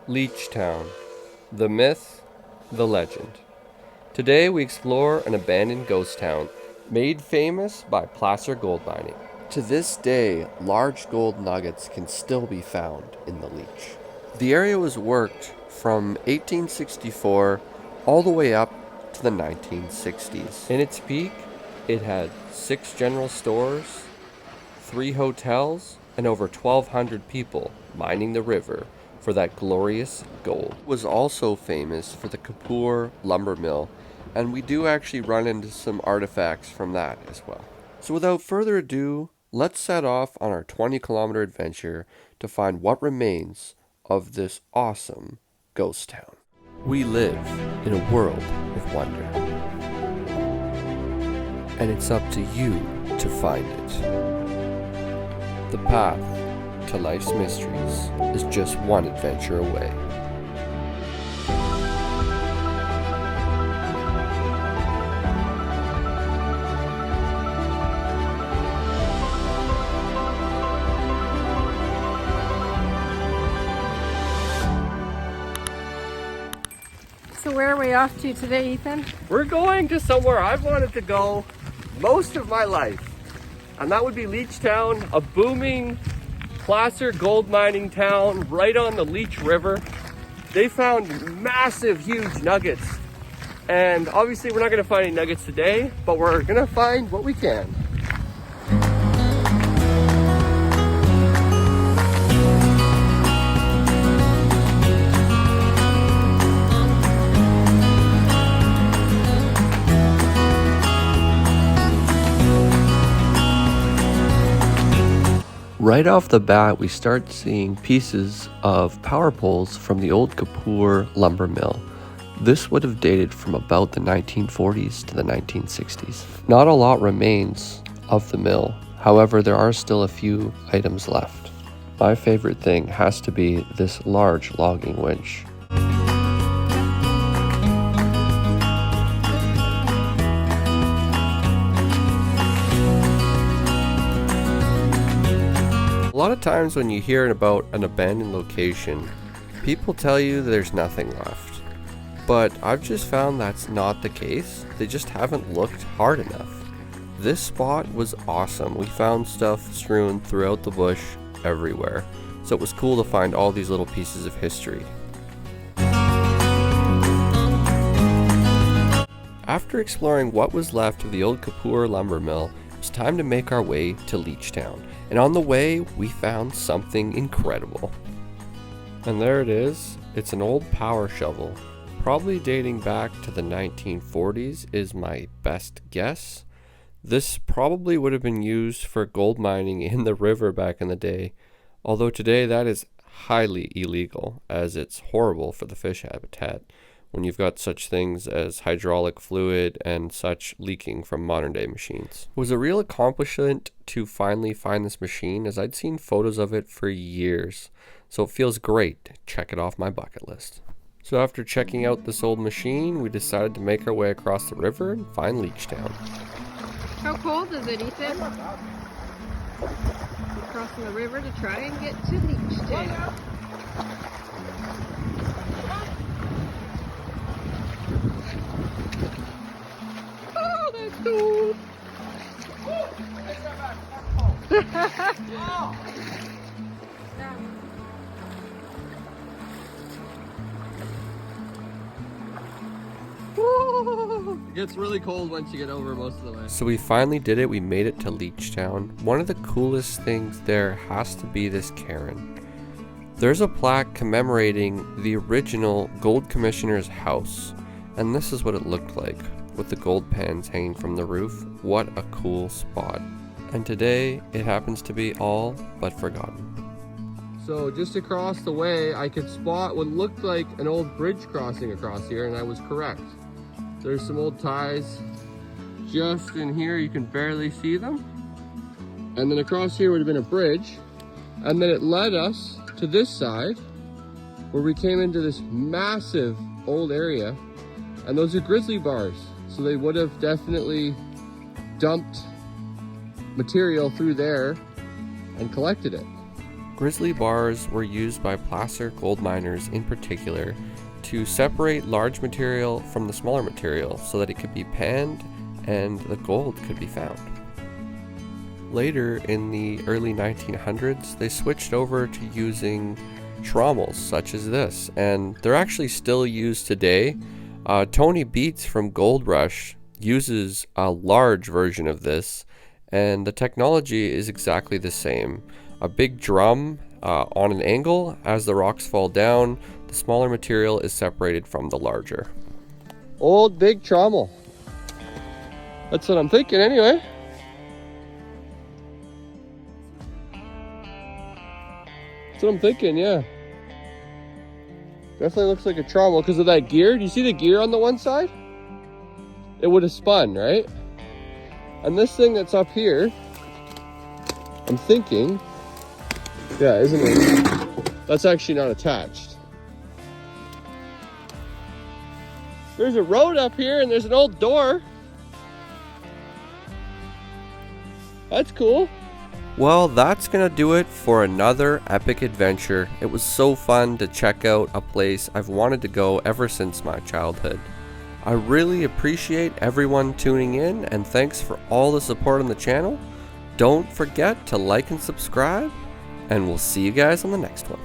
Leechtown, the myth, the legend. Today we explore an abandoned ghost town made famous by placer gold mining. To this day, large gold nuggets can still be found in the Leech. The area was worked from 1864 all the way up to the 1960s. In its peak, it had 6 general stores, 3 hotels, and over 1,200 people mining the river for that glorious gold. It was also famous for the Kapoor lumber mill, and we do actually run into some artifacts from that as well. So without further ado, let's set off on our 20-kilometer adventure to find what remains of this awesome ghost town. We live in a world of wonder, and it's up to you to find it. The path to life's mysteries is just one adventure away. So where are we off to today, Ethan? We're going to somewhere I've wanted to go most of my life, and that would be Leechtown, a booming placer gold mining town right on the Leech River. They found massive, huge nuggets, and obviously we're not going to find any nuggets today, but we're going to find what we can. Right off the bat, we start seeing pieces of power poles from the old Kapoor lumber mill. This would have dated from about the 1940s to the 1960s. Not a lot remains of the mill, however there are still a few items left. My favorite thing has to be this large logging winch. A lot of times when you hear about an abandoned location, people tell you there's nothing left. But I've just found that's not the case. They just haven't looked hard enough. This spot was awesome. We found stuff strewn throughout the bush everywhere. So it was cool to find all these little pieces of history. After exploring what was left of the old Kapoor lumber mill, it was time to make our way to Leechtown. And on the way, we found something incredible. And there it is. It's an old power shovel. Probably dating back to the 1940s is my best guess. This probably would have been used for gold mining in the river back in the day. Although today that is highly illegal, as it's horrible for the fish habitat when you've got such things as hydraulic fluid and such leaking from modern day machines. It was a real accomplishment to finally find this machine, as I'd seen photos of it for years, so it feels great to check it off my bucket list. So after checking out this old machine, we decided to make our way across the river and find Leechtown. How cold is it, Ethan? We're crossing the river to try and get to Leechtown. Oh, that's cool. It gets really cold once you get over most of the way. So we finally did it. We made it to Leechtown. One of the coolest things there has to be this cairn. There's a plaque commemorating the original gold commissioner's house, and this is what it looked like, with the gold pans hanging from the roof. What a cool spot. And today, it happens to be all but forgotten. So just across the way, I could spot what looked like an old bridge crossing across here, and I was correct. There's some old ties just in here. You can barely see them. And then across here would have been a bridge. And then it led us to this side, where we came into this massive old area. And those are grizzly bars. So they would have definitely dumped material through there and collected it. Grizzly bars were used by placer gold miners in particular to separate large material from the smaller material so that it could be panned and the gold could be found. Later, in the early 1900s, they switched over to using trommels such as this, and they're actually still used today. Tony Beats from Gold Rush uses a large version of this, and the technology is exactly the same. A big drum on an angle. As the rocks fall down, the smaller material is separated from the larger. Old big trommel. That's what I'm thinking anyway. That's what I'm thinking, yeah. Definitely looks like a trommel because of that gear. Do you see the gear on the one side? It would have spun, right? And this thing that's up here, I'm thinking, yeah, isn't it? That's actually not attached. There's a road up here and there's an old door. That's cool. Well, that's gonna do it for another epic adventure. It was so fun to check out a place I've wanted to go ever since my childhood. I really appreciate everyone tuning in, and thanks for all the support on the channel. Don't forget to like and subscribe, and we'll see you guys on the next one.